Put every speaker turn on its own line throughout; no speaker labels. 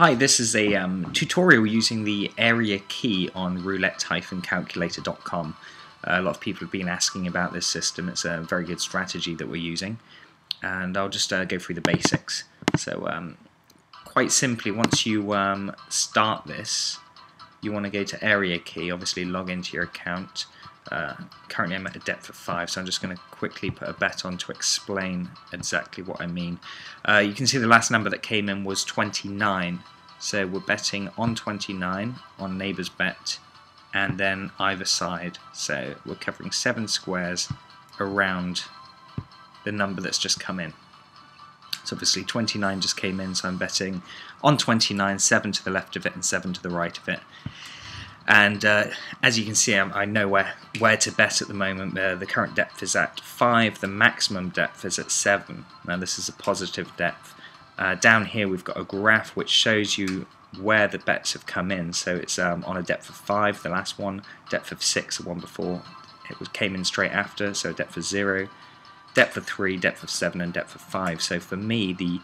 Hi, this is a tutorial using the area key on roulette-calculator.com. A lot of people have been asking about this system. It's a very good strategy that we're using, and I'll just go through the basics. So quite simply, once you start this, you want to go to area key, obviously log into your account. Currently I'm at a depth of 5, so I'm just going to quickly put a bet on to explain exactly what I mean. You can see the last number that came in was 29, so we're betting on 29 on neighbour's bet and then either side, so we're covering 7 squares around the number that's just come in. So obviously 29 just came in, so I'm betting on 29, 7 to the left of it and 7 to the right of it. And as you can see, I know where to bet at the moment. The current depth is at 5, the maximum depth is at 7. Now this is a positive depth. Down here we've got a graph which shows you where the bets have come in. So it's on a depth of 5, the last one, depth of 6, the one before. Came in straight after, so depth of 0, depth of 3, depth of 7 and depth of 5. So for me the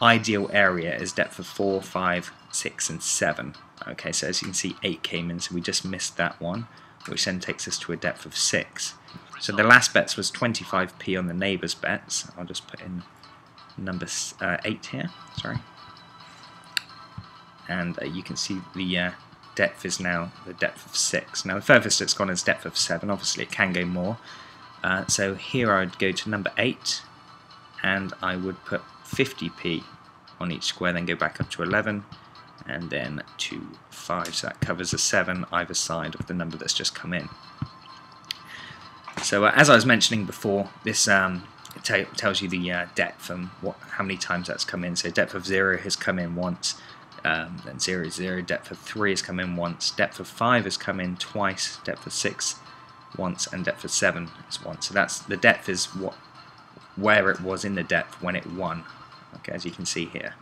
ideal area is depth of 4, 5, 6 and 7. Okay, so as you can see 8 came in, so we just missed that one, which then takes us to a depth of 6. So the last bets was 25p on the neighbour's bets. I'll just put in number 8 here, sorry. And you can see the depth is now the depth of 6. Now the furthest it's gone is depth of 7, obviously it can go more. So here I would go to number 8, and I would put 50p on each square, then go back up to 11, and then to 5, so that covers a 7 either side of the number that's just come in. So as I was mentioning before, this tells you the depth and how many times that's come in. So depth of 0 has come in once, then 0 is 0, depth of 3 has come in once, depth of 5 has come in twice, depth of 6 once, and depth of 7 is once. So that's the depth is where it was in the depth when it won. Okay, as you can see here.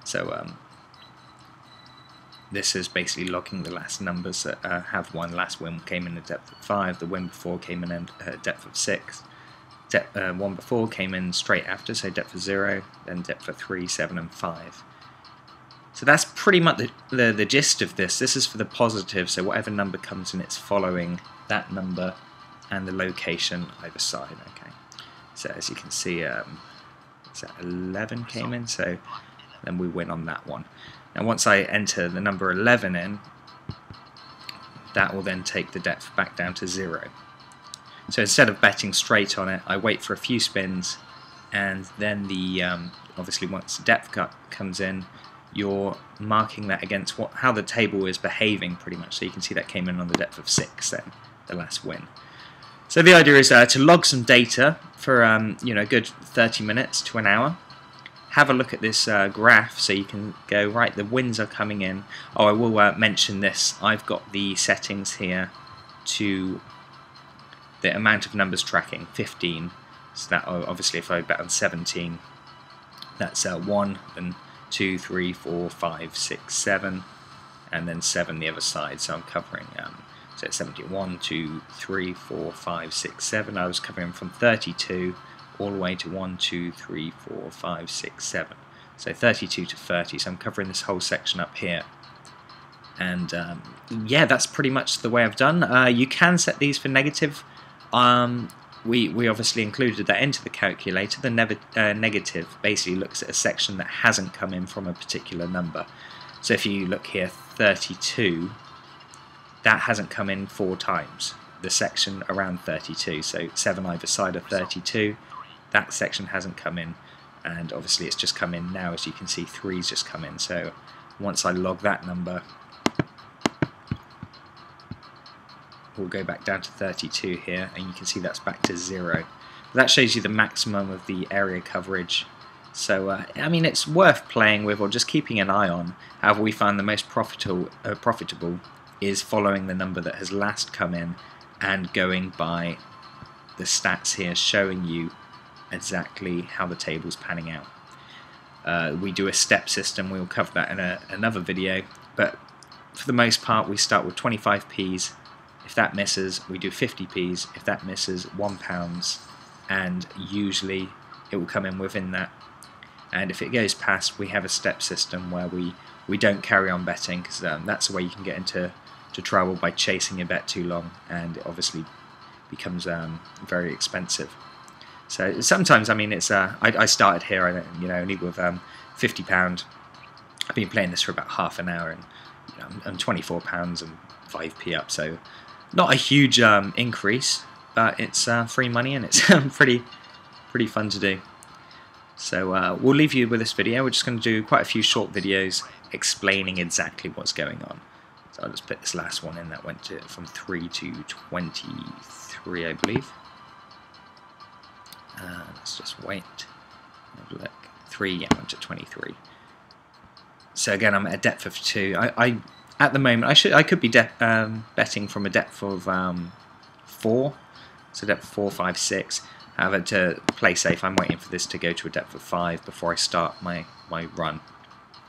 So this is basically logging the last numbers that have won. Last win came in at depth of 5, the win before came in at depth of 6, one before came in straight after, so depth of 0, then depth of 3, 7 and 5. So that's pretty much the gist of this. This is for the positive, so whatever number comes in, it's following that number and the location either side. Okay, so as you can see, so 11 came in, so then we win on that one. Now once I enter the number 11 in, that will then take the depth back down to 0. So instead of betting straight on it, I wait for a few spins, and then the obviously once the depth cut comes in, you're marking that against how the table is behaving pretty much. So you can see that came in on the depth of 6 then, the last win. So the idea is to log some data for you know, a good 30 minutes to an hour. Have a look at this graph so you can go, right, the wins are coming in. Oh, I will mention this. I've got the settings here to the amount of numbers tracking, 15. So that obviously if I bet on 17, that's 1, then 2, 3, 4, 5, 6, 7, and then 7 the other side. So I'm covering, so it's 71, 2, 3, 4, 5, 6, 7. I was covering from 32 all the way to 1, 2, 3, 4, 5, 6, 7. So 32 to 30, so I'm covering this whole section up here. And yeah, that's pretty much the way I've done. You can set these for negative. We obviously included that into the calculator. The negative basically looks at a section that hasn't come in from a particular number. So if you look here, 32, that hasn't come in 4 times. The section around 32, so 7 either side of 32, that section hasn't come in, and obviously it's just come in now. As you can see, 3's just come in. So once I log that number, we'll go back down to 32 here, and you can see that's back to 0. That shows you the maximum of the area coverage. So I mean, it's worth playing with or just keeping an eye on. However, we find the most profitable is following the number that has last come in and going by the stats here showing you exactly how the table's panning out. We do a step system, we'll cover that in another video, but for the most part we start with 25p's. If that misses, we do 50p's. If that misses, £1, and usually it will come in within that. and if it goes past, we have a step system where we don't carry on betting, because that's the way you can get into trouble by chasing a bet too long, and it obviously becomes very expensive. So sometimes, I mean, it's I started here, only with £50. I've been playing this for about half an hour, and I'm £24 and 5p up. So not a huge increase, but it's free money, and it's pretty fun to do. So we'll leave you with this video. We're just going to do quite a few short videos explaining exactly what's going on. So I'll just put this last one in. That went from 3 to 23, I believe. Let's just wait. Have a look. 3, yeah, went to 23. So again, I'm at a depth of 2. I at the moment I could be betting from a depth of 4. So depth 4, 5, 6. However, to play safe, I'm waiting for this to go to a depth of 5 before I start my run.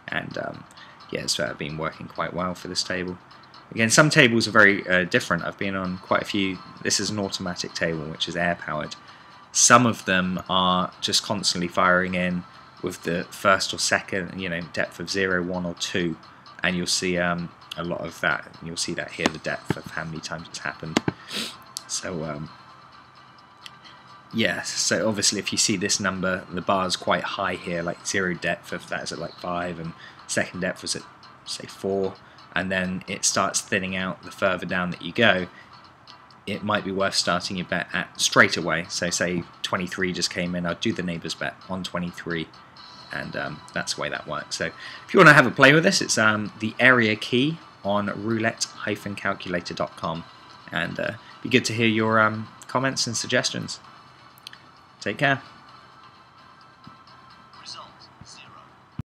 And yeah, it's been working quite well for this table. Again, some tables are very different. I've been on quite a few. This is an automatic table, which is air powered. Some of them are just constantly firing in with the first or second, depth of 0, 1, or 2, and you'll see a lot of that. And you'll see that here, the depth of how many times it's happened. So yeah, so obviously if you see this number, the bar is quite high here, like 0 depth, if that is at like 5, and second depth was at say 4, and then it starts thinning out the further down that you go. It might be worth starting your bet at straight away. So say 23 just came in, I'd do the neighbour's bet on 23, and that's the way that works. So if you want to have a play with this, it's the area key on roulette-calculator.com, and be good to hear your comments and suggestions. Take care.